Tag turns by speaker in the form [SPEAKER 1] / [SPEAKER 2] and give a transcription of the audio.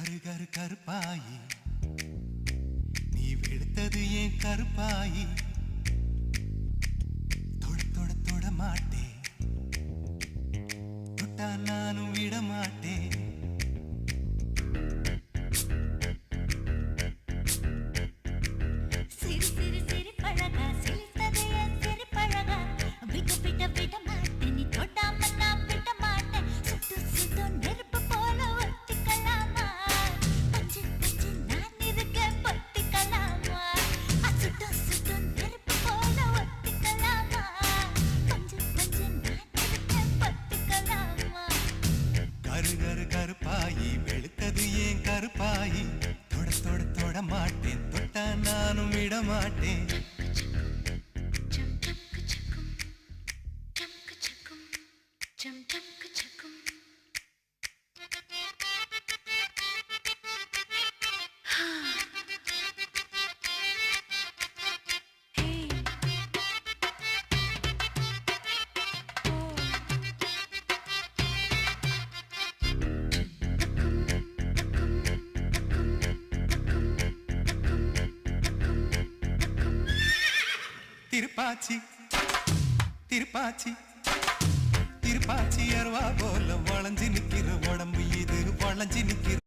[SPEAKER 1] கரு கரு கருப்பாயி நீ வெளுத்தது ஏன் கருப்பாயி தொட தொட தொட மாட்டேன் தொட்டா நானும் விட மாட்டேன்
[SPEAKER 2] சிறு சிறு சிறு பழகா சிரித்தது என் சிறு பழகா விட்டு விட்ட விட மாட்டேன் நீ தொடாம நான் விட மாட்டேன் சுட்டு சுட்டு நெருப்பு போல ஒட்டிக்கலாமா பஞ்சு பஞ்சு நான் இருக்கேன் பத்திக்கலாமா சுட்டு சுட்டு நெருப்பு போல ஒட்டிக்கலாமா பஞ்சு பஞ்சு நான் இருக்கேன் பத்திக்கலாமா
[SPEAKER 1] கரு கரு கருப்பாயி வெளுத்தது ஏன் கருப்பாயி தொட தொட தொட மாட்டேன் தொட்டா நானும் விட மாட்டேன் திருப்பாச்சி திருப்பாச்சி திருப்பாச்சி அருவா போல வளைஞ்சு நிக்கிற உடம்பு இது வளைஞ்சு நிக்கிற